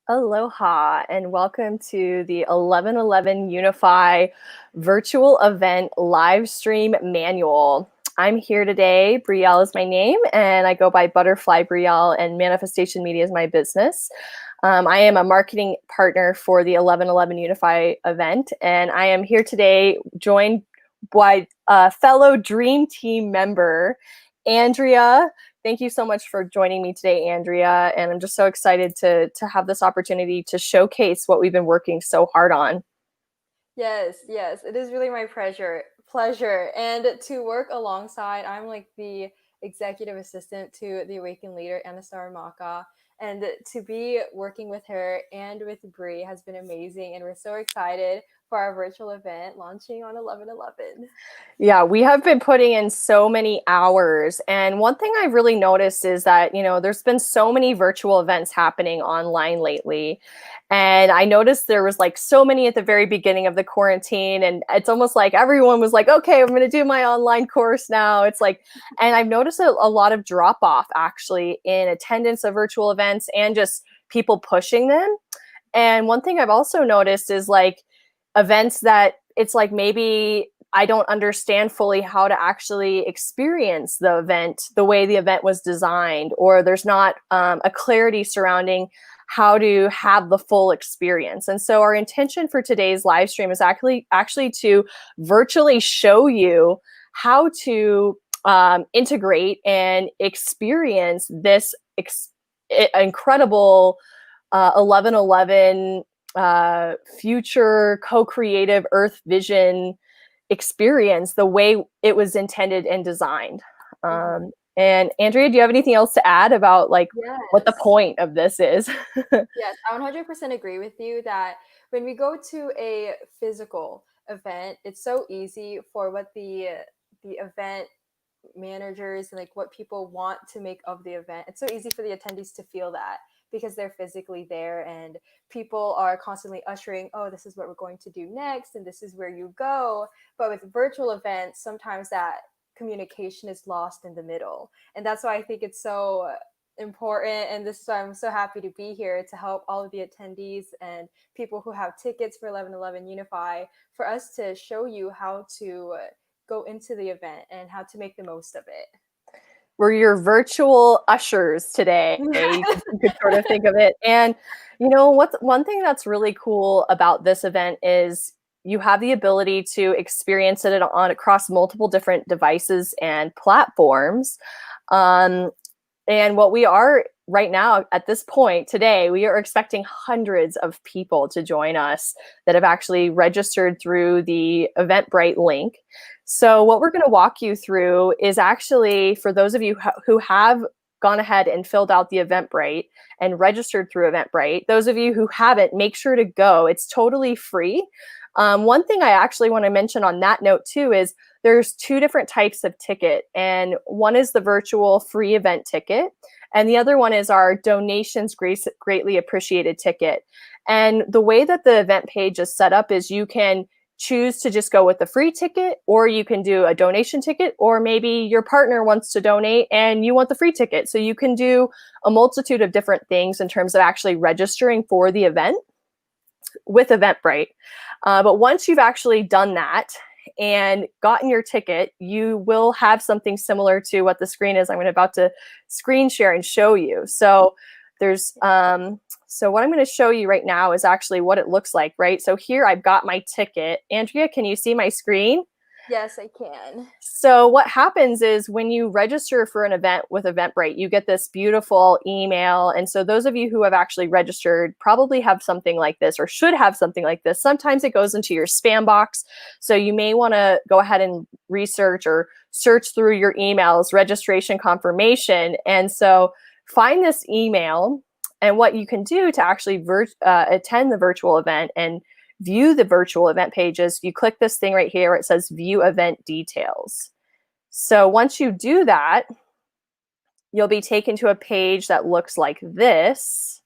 Aloha and welcome to the 11.11 Unify virtual event live stream manual. I'm here today. Brielle is my name, and I go by Butterfly Brielle, and Manifestation Media is my business. I am a marketing partner for the 11.11 Unify event, and I am here today joined by a fellow Dream Team member, Andrea. Thank you so much for joining me today, Andrea. And I'm just so excited to have this opportunity to showcase what we've been working so hard on. Yes, it is really my pleasure. And to work alongside, I'm like the executive assistant to the Awakened Leader, Anistara. And to be working with her and with Bree has been amazing. And we're so excited for our virtual event launching on 11/11. Yeah, we have been putting in so many hours. And one thing I've really noticed is that, there's been so many virtual events happening online lately. And I noticed there was like so many at the very beginning of the quarantine. And it's almost like everyone was like, okay, I'm going to do my online course now. It's like, and I've noticed a lot of drop off actually in attendance of virtual events and just people pushing them. And one thing I've also noticed is like events that it's like maybe I don't understand fully how to actually experience the event the way the event was designed, or there's not a clarity surrounding how to have the full experience. And so our intention for today's live stream is actually to virtually show you how to integrate and experience this incredible 11.11 future co-creative Earth vision experience the way it was intended and designed. And Andrea, do you have anything else to add about like what the point of this is? Yes, I 100% agree with you that when we go to a physical event, it's so easy for what the event managers and like what people want to make of the event. It's so easy for the attendees to feel that because they're physically there and people are constantly ushering, oh, this is what we're going to do next and this is where you go. But with virtual events, sometimes that communication is lost in the middle. And that's why I think it's so important, and this is why I'm so happy to be here to help all of the attendees and people who have tickets for 11.11 Unify, for us to show you how to go into the event and how to make the most of it. We're your virtual ushers today. You could sort of think of it. And what's one thing that's really cool about this event is you have the ability to experience it across multiple different devices and platforms. And what we are right now at this point today, we are expecting hundreds of people to join us that have actually registered through the Eventbrite link. So what we're going to walk you through is actually for those of you who have gone ahead and filled out the Eventbrite and registered through Eventbrite. Those of you who haven't, make sure to go. It's totally free. One thing I actually want to mention on that note too is there's two different types of ticket, and one is the virtual free event ticket, and the other one is our donations greatly appreciated ticket. And the way that the event page is set up is you can choose to just go with the free ticket, or you can do a donation ticket, or maybe your partner wants to donate and you want the free ticket. So you can do a multitude of different things in terms of actually registering for the event with Eventbrite. But once you've actually done that and gotten your ticket, you will have something similar to what the screen is. I'm about to screen share and show you. So there's so what I'm going to show you right now is actually what it looks like, right? So here I've got my ticket. Andrea, can you see my screen? Yes, I can. So what happens is when you register for an event with Eventbrite, you get this beautiful email. And so those of you who have actually registered probably have something like this or should have something like this. Sometimes it goes into your spam box. So you may want to go ahead and research or search through your emails, registration confirmation. And so find this email, and what you can do to actually attend the virtual event and view the virtual event pages, you click this thing right here where it says view event details. So once you do that, you'll be taken to a page that looks like this,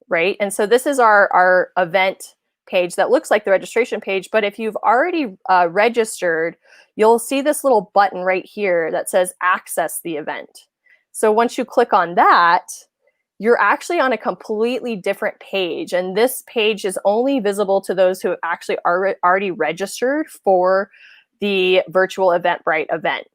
right? And so this is our event page that looks like the registration page, but if you've already registered, you'll see this little button right here that says access the event. So once you click on that, you're actually on a completely different page. And this page is only visible to those who actually are already registered for the virtual Eventbrite event.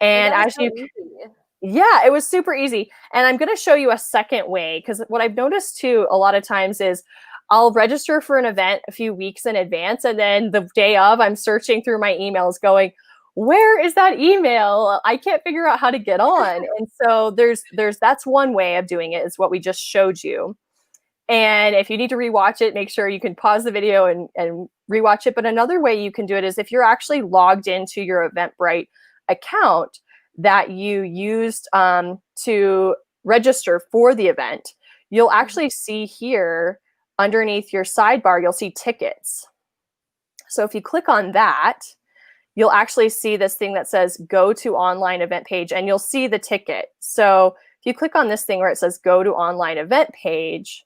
And And that was as so you, easy. yeah, it was super easy. And I'm going to show you a second way, because what I've noticed too a lot of times is I'll register for an event a few weeks in advance, and then the day of, I'm searching through my emails going, where is that email? I can't figure out how to get on. And so that's one way of doing it, is what we just showed you. And if you need to rewatch it, make sure you can pause the video and rewatch it. But another way you can do it is if you're actually logged into your Eventbrite account that you used to register for the event, you'll actually see here underneath your sidebar, you'll see tickets. So if you click on that, you'll actually see this thing that says go to online event page, and you'll see the ticket. So if you click on this thing where it says go to online event page,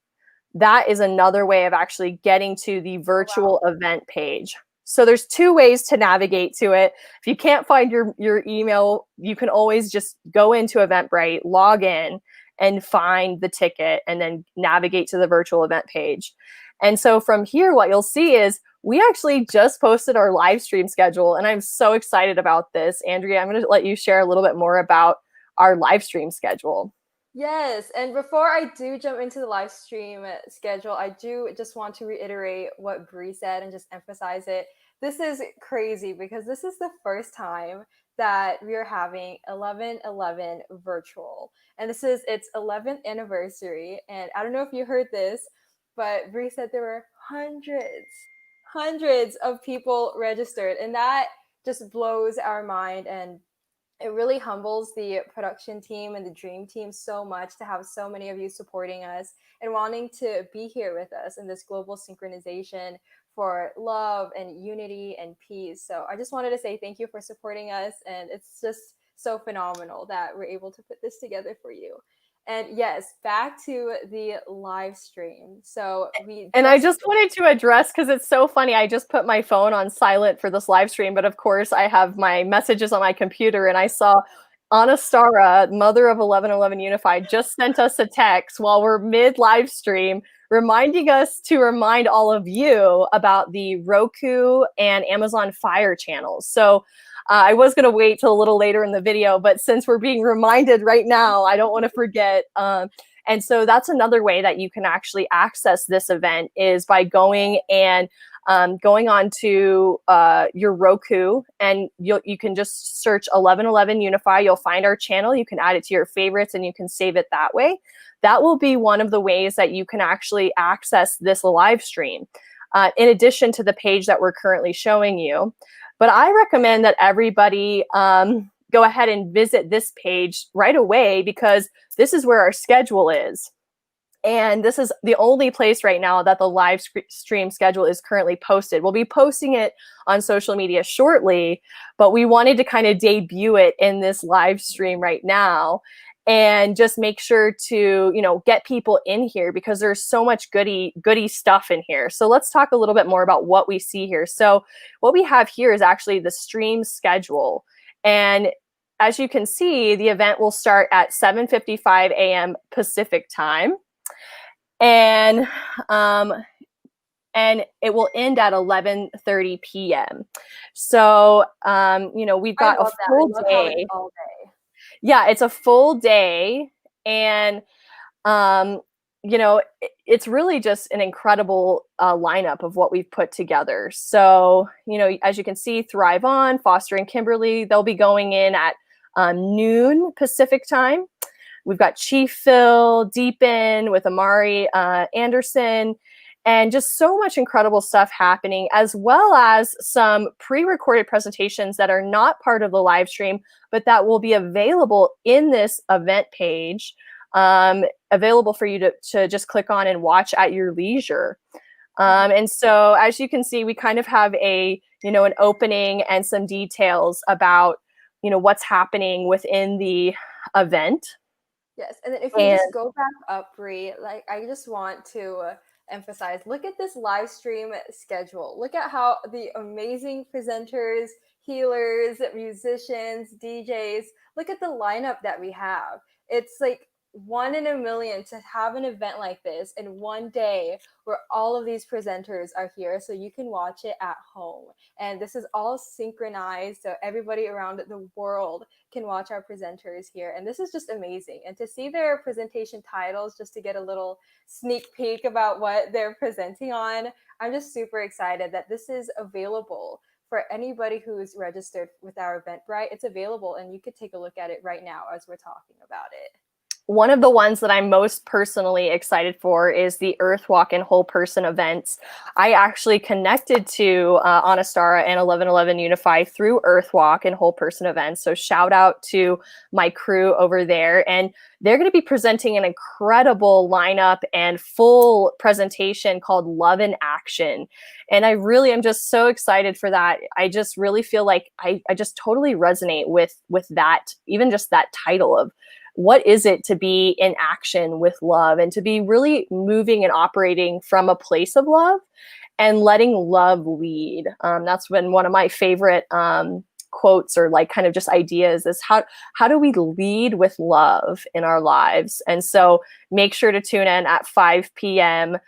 that is another way of actually getting to the virtual event page. So there's two ways to navigate to it. If you can't find your email, you can always just go into Eventbrite, log in, and find the ticket, and then navigate to the virtual event page. And so from here, what you'll see is we actually just posted our live stream schedule, and I'm so excited about this. Andrea, I'm going to let you share a little bit more about our live stream schedule. Yes, and before I do jump into the live stream schedule, I do just want to reiterate what Bree said and just emphasize it. This is crazy because this is the first time that we are having 11.11 virtual. And this is its 11th anniversary. And I don't know if you heard this, but Bree said there were hundreds of people registered. And that just blows our mind, and it really humbles the production team and the dream team so much to have so many of you supporting us and wanting to be here with us in this global synchronization for love and unity and peace. So I just wanted to say thank you for supporting us, and it's just so phenomenal that we're able to put this together for you. And yes, back to the live stream. So we And I just just wanted to address, because it's so funny, I just put my phone on silent for this live stream, but of course I have my messages on my computer, and I saw Anistara, mother of 11.11 Unify, just sent us a text while we're mid live stream, reminding us to remind all of you about the Roku and Amazon Fire channels. So I was going to wait till a little later in the video, but since we're being reminded right now, I don't want to forget. And so that's another way that you can actually access this event, is by going and going on to your Roku, and you can just search 11.11 Unify. You'll find our channel. You can add it to your favorites, and you can save it that way. That will be one of the ways that you can actually access this live stream, in addition to the page that we're currently showing you. But I recommend that everybody go ahead and visit this page right away, because this is where our schedule is. And this is the only place right now that the live stream schedule is currently posted. We'll be posting it on social media shortly, but we wanted to kind of debut it in this live stream right now, and just make sure to, get people in here, because there's so much goody stuff in here. So let's talk a little bit more about what we see here. So what we have here is actually the stream schedule. And as you can see, the event will start at 7:55 a.m. Pacific time. And it will end at 11:30 p.m. So we've I got a love that. I full love how it's day. all day. Yeah, it's a full day, and it's really just an incredible lineup of what we've put together. So as you can see, Thrive On, Foster and Kimberly, they'll be going in at noon Pacific time. We've got Chief Phil, Deepen with Amari Anderson, and just so much incredible stuff happening, as well as some pre-recorded presentations that are not part of the live stream, but that will be available in this event page, available for you to just click on and watch at your leisure. And so as you can see, we kind of have an opening and some details about, what's happening within the event. Yes, and then if you just go back up, Bree, like I just want to emphasize, look at this live stream schedule. Look at how the amazing presenters, healers, musicians, DJs, look at the lineup that we have. It's like one in a million to have an event like this in one day where all of these presenters are here so you can watch it at home. And this is all synchronized so everybody around the world can watch our presenters here. And this is just amazing. And to see their presentation titles, just to get a little sneak peek about what they're presenting on, I'm just super excited that this is available for anybody who's registered with our Eventbrite. It's available and you could take a look at it right now as we're talking about it. One of the ones that I'm most personally excited for is the Earth Walk and Whole Person events. I actually connected to Anistara and 11.11 Unify through Earth Walk and Whole Person events. So shout out to my crew over there. And they're going to be presenting an incredible lineup and full presentation called Love in Action. And I really am just so excited for that. I just really feel like I just totally resonate with that, even just that title of what is it to be in action with love and to be really moving and operating from a place of love and letting love lead. That's been one of my favorite quotes or like kind of just ideas is how do we lead with love in our lives? And so make sure to tune in at 5 p.m.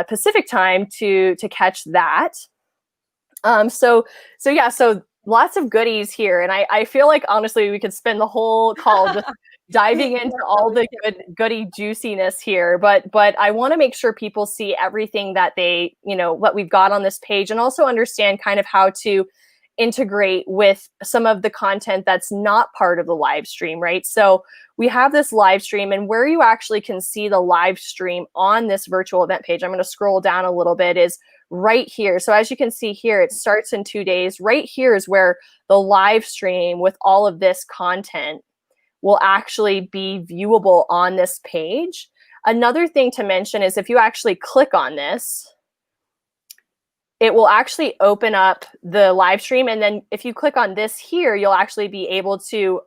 Pacific time to catch that. So lots of goodies here. And I feel like, honestly, we could spend the whole call just diving into all the goody juiciness here. But I want to make sure people see everything that they, what we've got on this page, and also understand kind of how to integrate with some of the content that's not part of the live stream, right? So we have this live stream, and where you actually can see the live stream on this virtual event page, I'm going to scroll down a little bit, is right here. So as you can see here, it starts in 2 days. Right here is where the live stream with all of this content will actually be viewable on this page. Another thing to mention is if you actually click on this, it will actually open up the live stream. And then if you click on this here, you'll actually be able to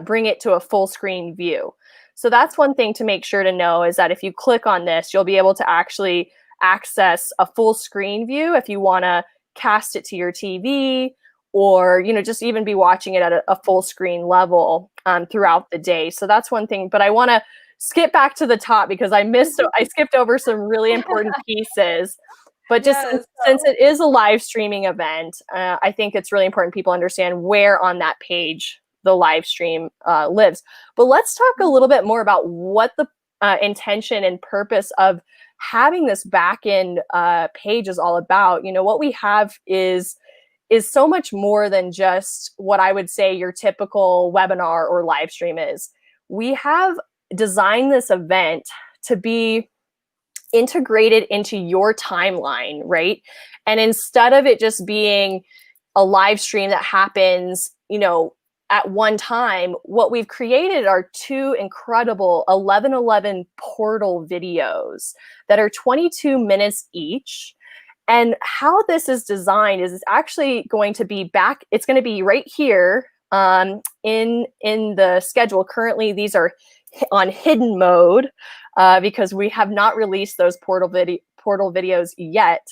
bring it to a full screen view. So that's one thing to make sure to know, is that if you click on this, you'll be able to actually access a full screen view if you want to cast it to your TV, or just even be watching it at a full screen level throughout the day. So that's one thing. But I want to skip back to the top because I skipped over some really important pieces. But just since it is a live streaming event, I think it's really important people understand where on that page the live stream lives. But let's talk a little bit more about what the intention and purpose of having this back end page is all about. What we have is so much more than just what I would say your typical webinar or live stream is. We have designed this event to be integrated into your timeline, right? And instead of it just being a live stream that happens, at one time, what we've created are 2 incredible 11.11 portal videos that are 22 minutes each. And how this is designed is it's actually going to be it's going to be right here in the schedule. Currently, these are on hidden mode because we have not released those portal videos yet.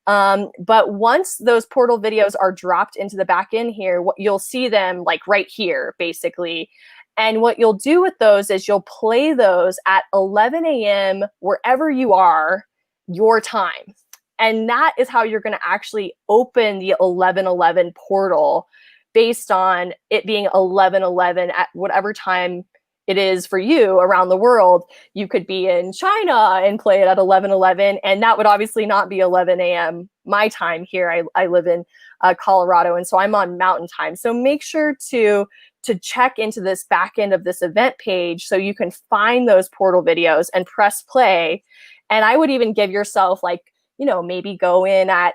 But once those portal videos are dropped into the back end here, you'll see them like right here, basically. And what you'll do with those is you'll play those at 11 a.m. wherever you are, your time. And that is how you're going to actually open the 11.11 portal, based on it being 11.11 at whatever time it is for you around the world. You could be in China and play it at 11:11, and that would obviously not be 11 a.m. my time here. I live in Colorado, and so I'm on Mountain Time. So make sure to check into this back end of this event page so you can find those portal videos and press play. And I would even give yourself maybe go in at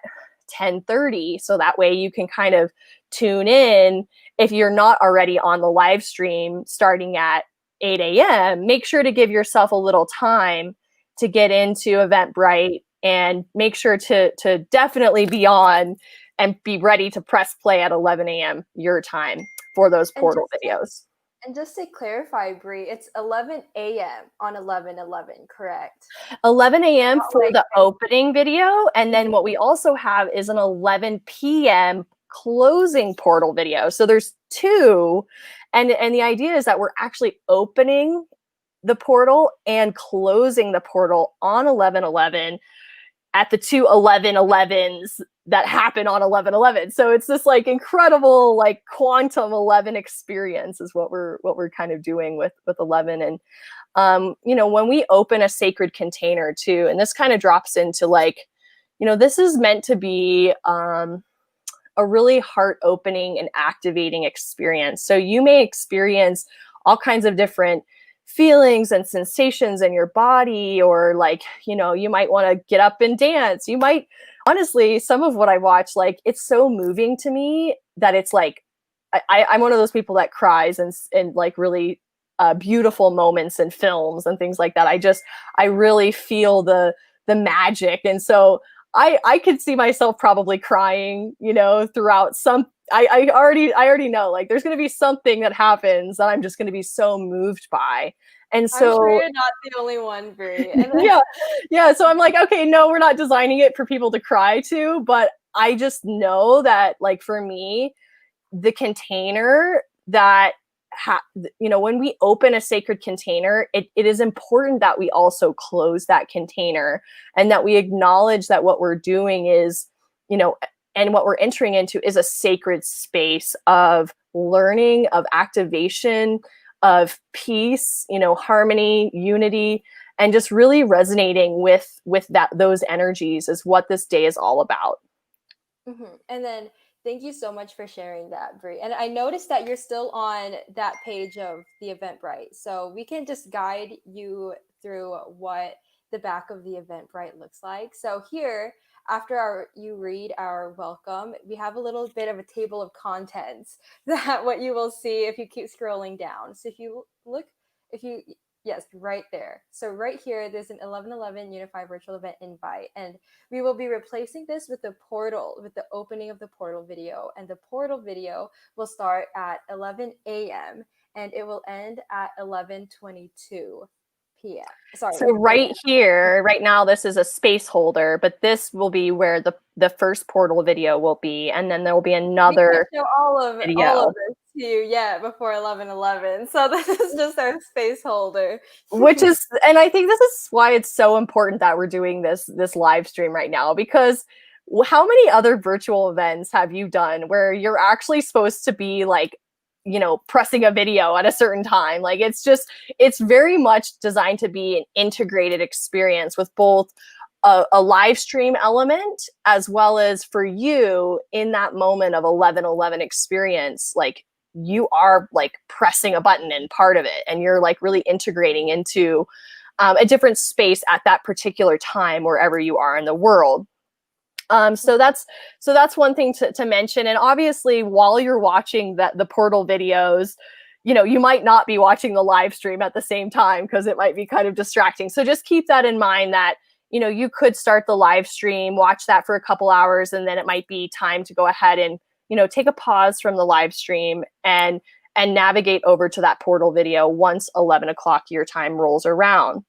10:30, so that way you can kind of tune in if you're not already on the live stream starting at 8 a.m. Make sure to give yourself a little time to get into Eventbrite, and make sure to definitely be on and be ready to press play at 11 a.m. your time for those portal videos. And just to clarify, Bree, it's 11 a.m. on 11/11, correct? 11 a.m. for the opening video, and then what we also have is an 11 p.m. closing portal video. So there's 2, and the idea is that we're actually opening the portal and closing the portal on 11/11 at the two 11/11s that happen on 11/11. So it's this like incredible like quantum 11 experience is what we're kind of doing with 11. And when we open a sacred container too, and this kind of drops into like, this is meant to be a really heart opening and activating experience. So you may experience all kinds of different feelings and sensations in your body, or like, you might want to get up and dance. You might, honestly, some of what I watch, like, it's so moving to me that it's like, I'm one of those people that cries and like really beautiful moments in films and things like that. I really feel the magic. And so I could see myself probably crying, throughout some. I already know like there's going to be something that happens that I'm just going to be so moved by. And I'm sure so you're not the only one, Brie. And then yeah, yeah. So I'm like, okay, no, we're not designing it for people to cry to, but I just know that like for me, the container that when we open a sacred container, it is important that we also close that container, and that we acknowledge that what we're doing is, and what we're entering into is a sacred space of learning, of activation, of peace, harmony, unity, and just really resonating with those energies is what this day is all about. And then thank you so much for sharing that, Brie. And I noticed that you're still on that page of the Eventbrite. So we can just guide you through what the back of the Eventbrite looks like. So here, after you read our welcome, we have a little bit of a table of contents that what you will see if you keep scrolling down. So if you look, if you yes, right there. So right here, there's an 11/11 Unify virtual event invite, and we will be replacing this with the portal, with the opening of the portal video. And the portal video will start at 11 a.m. and it will end at 11:22 p.m. Sorry, So right a.m. here, right now, this is a space holder, but this will be where the first portal video will be, and then there will be We can't another show all of video, this to you yet before 11:11. So this is just our space holder. which is, and I think this is why it's so important that we're doing this live stream right now, because how many other virtual events have you done where you're actually supposed to be like, pressing a video at a certain time? Like it's very much designed to be an integrated experience with both a live stream element as well as for you in that moment of 11/11 experience, like you are like pressing a button and part of it, and you're like really integrating into a different space at that particular time wherever you are in the world. So that's one thing to mention. And obviously, while you're watching the portal videos, you might not be watching the live stream at the same time because it might be kind of distracting. So just keep that in mind that you could start the live stream, watch that for a couple hours, and then it might be time to go ahead and take a pause from the live stream and navigate over to that portal video once 11 o'clock your time rolls around.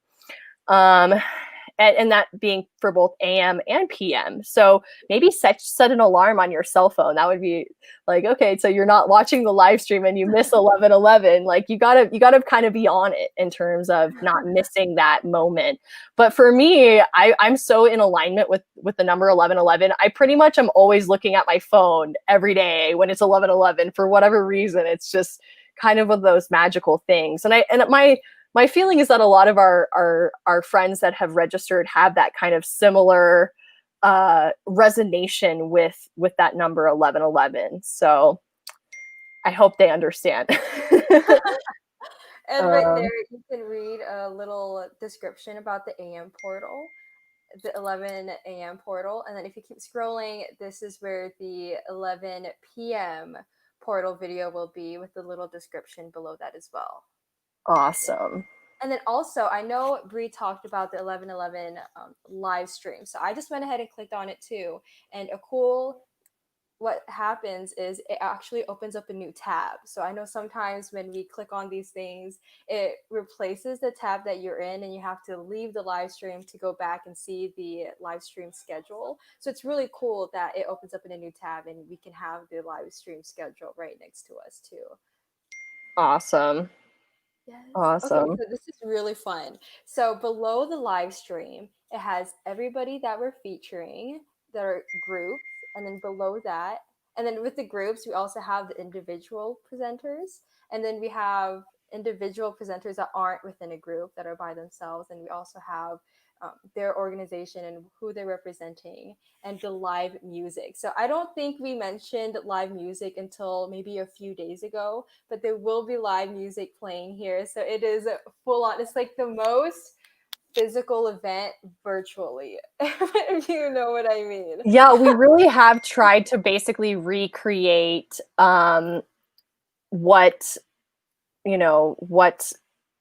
Um, and that being for both AM and PM. So maybe set an alarm on your cell phone. That would be like, okay, so you're not watching the live stream and you miss 11/11. Like you gotta kind of be on it in terms of not missing that moment. But for me, I'm so in alignment with the number 11/11. I pretty much am always looking at my phone every day when it's 11/11 for whatever reason. It's just kind of one of those magical things. And my feeling is that a lot of our friends that have registered have that kind of similar resonation with that number 11/11. So I hope they understand. And right um, there, you can read a little description about the AM portal, the 11 a.m. portal. And then if you keep scrolling, this is where the 11 p.m. portal video will be with the little description below that as well. awesome. And then also, I know Bree talked about the 11/11 live stream. So I just went ahead and clicked on it too. And what happens is it actually opens up a new tab. So I know sometimes when we click on these things, it replaces the tab that you're in and you have to leave the live stream to go back and see the live stream schedule. So it's really cool that it opens up in a new tab and we can have the live stream schedule right next to us too. Awesome. Yes. Okay, Awesome. so this is really fun. So below the live stream, it has everybody that we're featuring that are groups, and then below that, and then with the groups, we also have the individual presenters, and then we have individual presenters that aren't within a group that are by themselves, and we also have their organization and who they're representing, and the live music. So I don't think we mentioned live music until maybe a few days ago, but there will be live music playing here. So it is full on. It's like the most physical event virtually, if you know what I mean. Yeah, we really have tried to basically recreate what what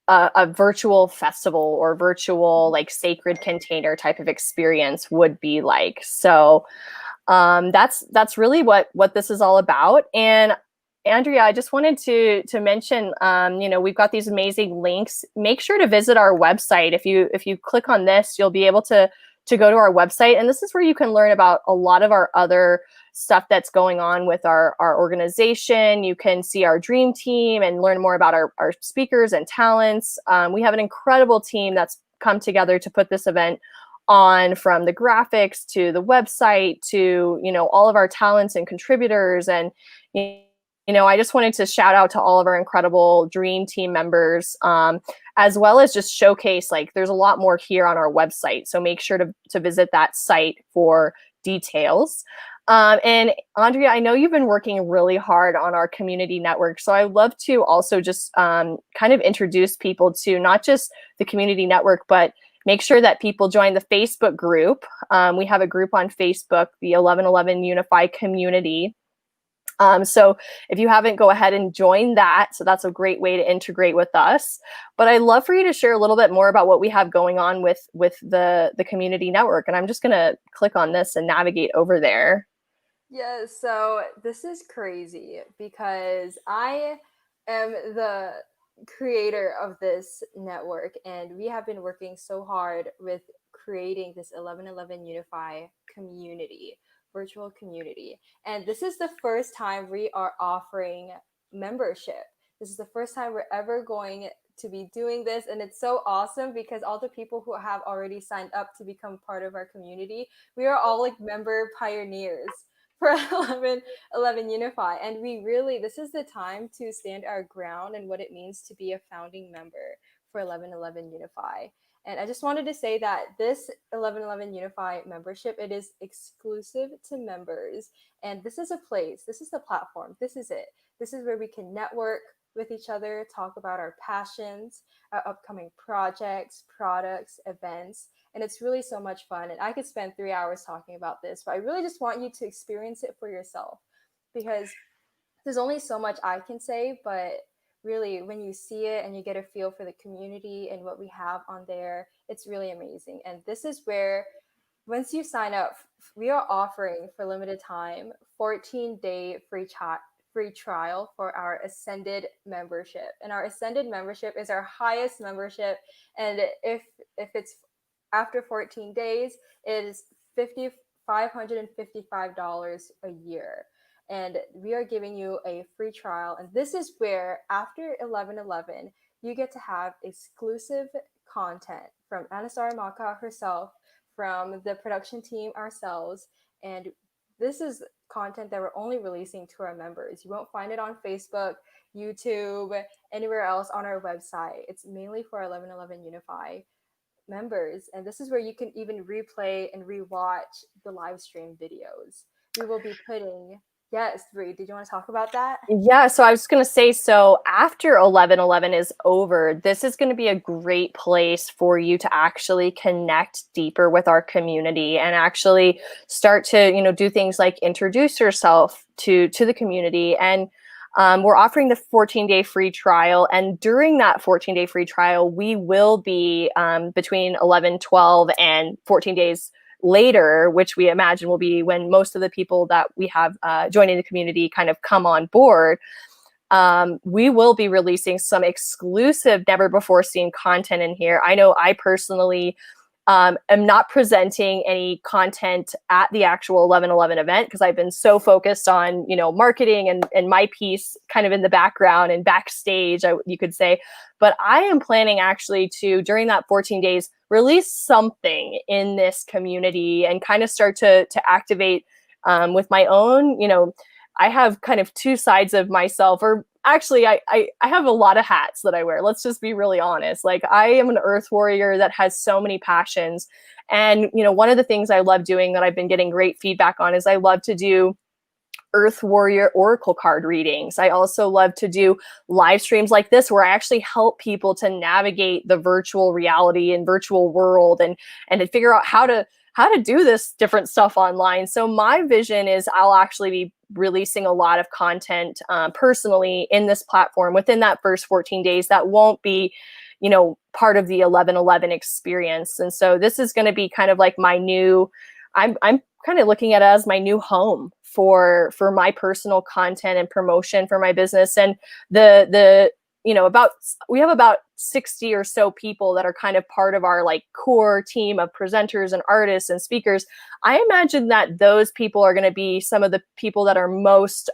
a virtual festival or virtual like sacred container type of experience would be like. So that's really what this is all about. And Andrea, I just wanted to mention, we've got these amazing links. Make sure to visit our website. If you click on this, you'll be able to go to our website, and this is where you can learn about a lot of our other stuff that's going on with our organization. You can see our dream team and learn more about our speakers and talents. We have an incredible team that's come together to put this event on, from the graphics to the website to all of our talents and contributors. And I just wanted to shout out to all of our incredible dream team members, as well as just showcase, like, there's a lot more here on our website, so make sure to visit that site for details. And Andrea, I know you've been working really hard on our community network, so I'd love to also just kind of introduce people to not just the community network, but make sure that people join the Facebook group. We have a group on Facebook, the 11.11 Unify community. So if you haven't, go ahead and join that. So that's a great way to integrate with us. But I'd love for you to share a little bit more about what we have going on with the community network. And I'm just going to click on this and navigate over there. Yeah, so this is crazy because I am the creator of this network, and we have been working so hard with creating this 1111 Unify community, virtual community. And this is the first time we are offering membership. This is the first time we're ever going to be doing this, and it's so awesome because all the people who have already signed up to become part of our community, we are all like member pioneers for 11 Unify. And we really, this is the time to stand our ground and what it means to be a founding member for 11 Unify. And I just wanted to say that this 11 Unify membership, it is exclusive to members. And this is a place, this is the platform, this is it. This is where we can network with each other, talk about our passions, our upcoming projects, products, events, and it's really so much fun. And I could spend 3 hours talking about this, but I really just want you to experience it for yourself, because there's only so much I can say, but really when you see it and you get a feel for the community and what we have on there, it's really amazing. And this is where, once you sign up, we are offering for limited time 14-day free trial for our Ascended membership. And our Ascended membership is our highest membership, and if it's after 14 days, it is $555 a year. And we are giving you a free trial. And this is where, after 11/11, you get to have exclusive content from Anistara herself, from the production team ourselves. And this is content that we're only releasing to our members. You won't find it on Facebook, YouTube, anywhere else on our website. It's mainly for 11/11 Unify members. And this is where you can even replay and rewatch the live stream videos. We will be putting, yes, Bree, did you want to talk about that? Yeah, so I was going to say, so after 11/11 is over, this is going to be a great place for you to actually connect deeper with our community and actually start to, do things like introduce yourself to the community. And we're offering the 14-day free trial. And during that 14-day free trial, we will be between 11/12 and 14 days later, which we imagine will be when most of the people that we have joining the community kind of come on board. We will be releasing some exclusive, never before seen content in here. I know I personally am not presenting any content at the actual 11.11 event because I've been so focused on, you know, marketing and my piece kind of in the background and backstage, you could say. But I am planning actually to, during that 14 days, release something in this community and kind of start to activate with my own, you know, I have kind of two sides of myself, or actually I have a lot of hats that I wear. Let's just be really honest. Like, I am an earth warrior that has so many passions. And, you know, one of the things I love doing that I've been getting great feedback on is I love to do Earth Warrior Oracle card readings. I also love to do live streams like this where I actually help people to navigate the virtual reality and virtual world and to figure out how to do this different stuff online. So my vision is I'll actually be releasing a lot of content personally in this platform within that first 14 days that won't be, you know, part of the 11.11 experience. And so this is going to be kind of like my new, I'm kind of looking at it as my new home for my personal content and promotion for my business. And the you know, we have about 60 or so people that are kind of part of our like core team of presenters and artists and speakers. I imagine that those people are going to be some of the people that are most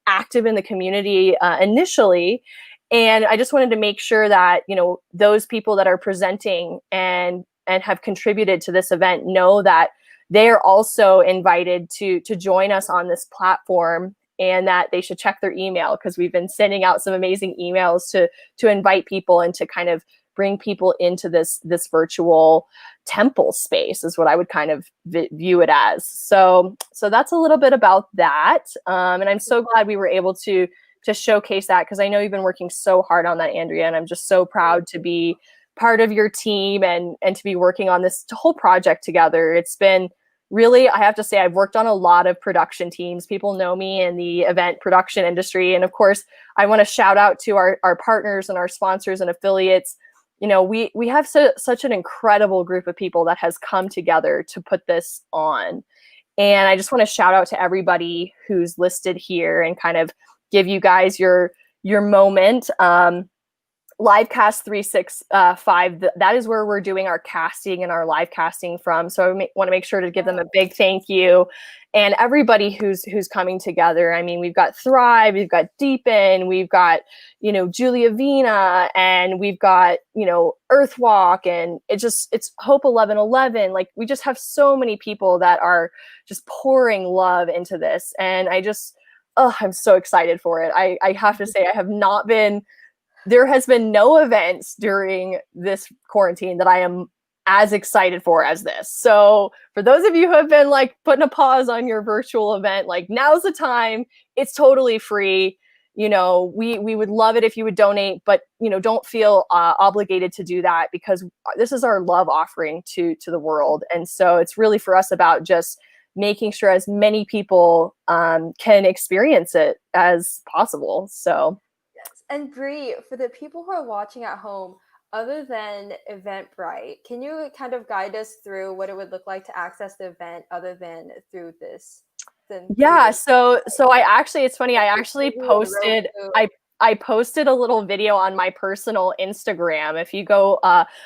active in the community initially. And I just wanted to make sure that, you know, those people that are presenting and have contributed to this event know that they are also invited to join us on this platform, and that they should check their email because we've been sending out some amazing emails to invite people and to kind of bring people into this virtual temple space is what I would kind of view it as. So that's a little bit about that. And I'm so glad we were able to showcase that because I know you've been working so hard on that, Andrea, and I'm just so proud to be part of your team and to be working on this whole project together. It's been really, I have to say, I've worked on a lot of production teams. People know me in the event production industry. And of course, I want to shout out to our partners and our sponsors and affiliates. You know, we have such an incredible group of people that has come together to put this on. And I just want to shout out to everybody who's listed here and kind of give you guys your moment. Livecast 365, that is where we're doing our casting and our live casting from. So I want to make sure to give them a big thank you. And everybody who's coming together. I mean, we've got Thrive, we've got Deepen, we've got, you know, Julia Vina, and we've got, you know, Earthwalk, and it's Hope 11.11. Like, we just have so many people that are just pouring love into this. And I'm so excited for it. I have to say, there has been no events during this quarantine that I am as excited for as this. So for those of you who have been like putting a pause on your virtual event, like, now's the time. It's totally free. You know, we would love it if you would donate, but, you know, don't feel obligated to do that because this is our love offering to the world. And so it's really for us about just making sure as many people can experience it as possible. So. And Bree, for the people who are watching at home, other than Eventbrite, can you kind of guide us through what it would look like to access the event other than through this? Yeah, so I actually, it's funny, I actually posted, I posted a little video on my personal Instagram. If you go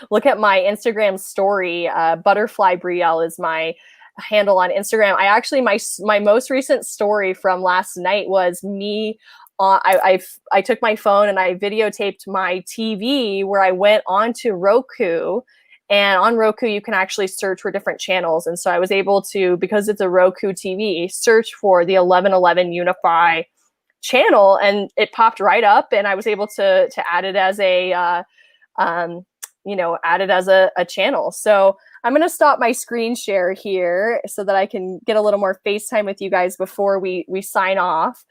look at my Instagram story, Butterfly Brielle is my handle on Instagram. I actually, my most recent story from last night was me. I took my phone and I videotaped my TV where I went onto Roku, and on Roku you can actually search for different channels. And so I was able to, because it's a Roku TV, search for the 11.11 Unify channel, and it popped right up, and I was able to add it as a channel. So I'm going to stop my screen share here so that I can get a little more FaceTime with you guys before we sign off.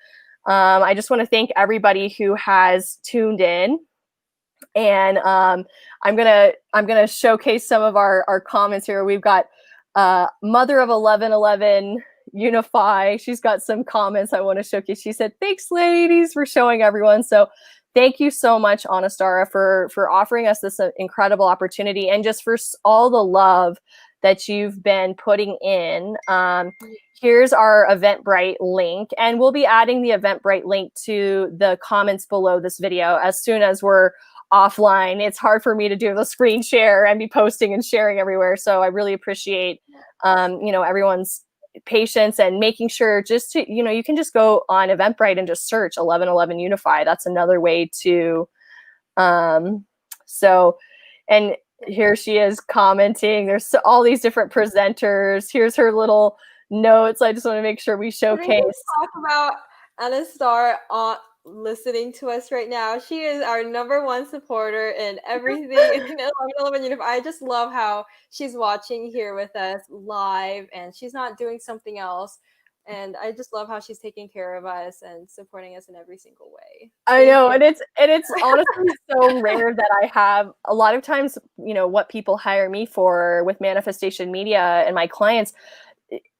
I just want to thank everybody who has tuned in, and I'm gonna showcase some of our comments here. We've got Mother of 11.11 Unify. She's got some comments I want to showcase. She said, "Thanks, ladies, for showing everyone." So thank you so much, Anistara, for offering us this incredible opportunity, and just for all the love that you've been putting in. Here's our Eventbrite link, and we'll be adding the Eventbrite link to the comments below this video as soon as we're offline, it's hard for me to do the screen share and be posting and sharing everywhere. So I really appreciate, everyone's patience and making sure just to, you can just go on Eventbrite and just search 11.11 Unify. That's another way to, and here she is commenting. There's all these different presenters. Here's her little notes. I just want to make sure we showcase. Talk about Anistara listening to us right now. She is our #1 supporter in everything in 11.11 Unify. I just love how she's watching here with us live and she's not doing something else. And I just love how she's taking care of us and supporting us in every single way. I know, and it's honestly so rare that I have a lot of times, what people hire me for with manifestation media and my clients,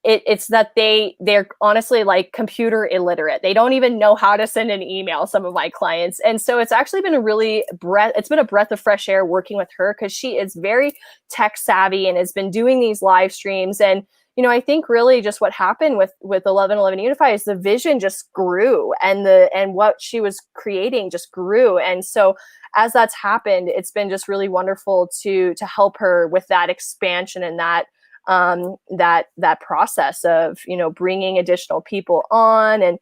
it's that they're honestly like computer illiterate. They don't even know how to send an email, some of my clients. And so it's actually been it's been a breath of fresh air working with her, because she is very tech savvy and has been doing these live streams. And I think really just what happened with 11.11 Unify is the vision just grew, and what she was creating just grew. And so as that's happened, it's been just really wonderful to help her with that expansion and that process of bringing additional people on. And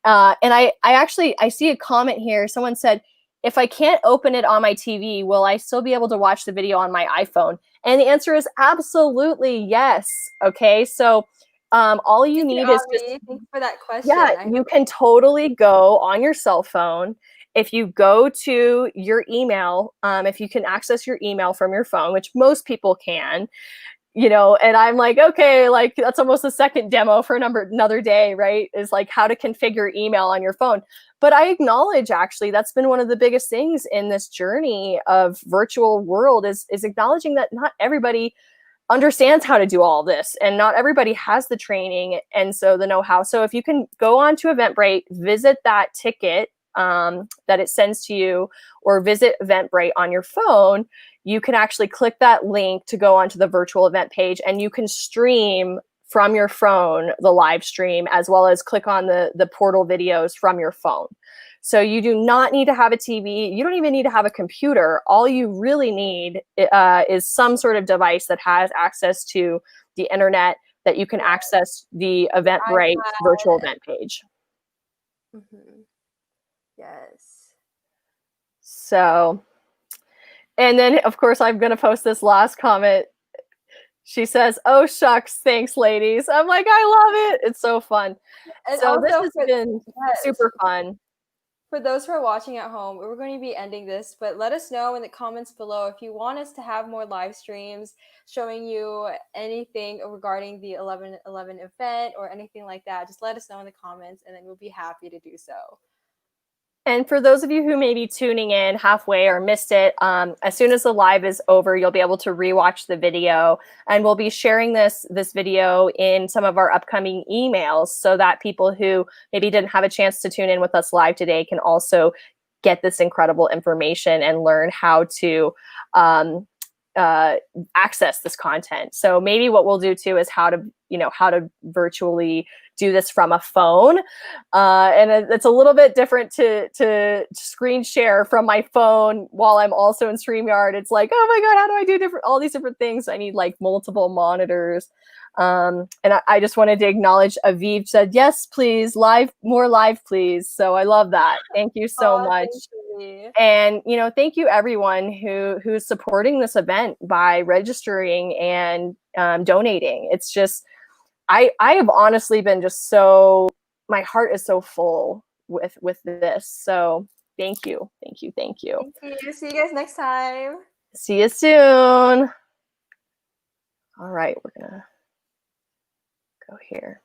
I actually see a comment here. Someone said, if I can't open it on my TV, will I still be able to watch the video on my iPhone? And the answer is absolutely yes. Okay, so all you need is just, thanks for that question. Yeah, you can totally go on your cell phone. If you go to your email, if you can access your email from your phone, which most people can, and I'm like, okay, like that's almost a second demo for another day, right? Is like how to configure email on your phone. But I acknowledge, actually, that's been one of the biggest things in this journey of virtual world is acknowledging that not everybody understands how to do all this, and not everybody has the training and so the know-how. So if you can go on to Eventbrite, visit that ticket that it sends to you, or visit Eventbrite on your phone, you can actually click that link to go onto the virtual event page, and you can stream from your phone the live stream, as well as click on the portal videos from your phone. So you do not need to have a TV. You don't even need to have a computer. All you really need is some sort of device that has access to the internet, that you can access the Eventbrite virtual event page. Mm-hmm. Yes. So, and then of course I'm going to post this last comment. She says, "Oh shucks, thanks ladies." I'm like, I love it. It's so fun. And so also this has been super fun. For those who are watching at home, we're going to be ending this, but let us know in the comments below if you want us to have more live streams showing you anything regarding the 11.11 event or anything like that. Just let us know in the comments, and then we'll be happy to do so. And for those of you who may be tuning in halfway or missed it, as soon as the live is over, you'll be able to rewatch the video, and we'll be sharing this video in some of our upcoming emails, so that people who maybe didn't have a chance to tune in with us live today can also get this incredible information and learn how to access this content. So maybe what we'll do too is how to virtually do this from a phone, and it's a little bit different to screen share from my phone while I'm also in StreamYard. It's like, oh my god, how do I do all these different things? I need like multiple monitors. And I just wanted to acknowledge Aviv said, yes, please, more live, please. So I love that. Thank you so much. And thank you everyone who's supporting this event by registering and donating. It's just, I have honestly been just my heart is so full with this. So thank you. Thank you. Thank you. Thank you. See you guys next time. See you soon. All right, we're gonna go here.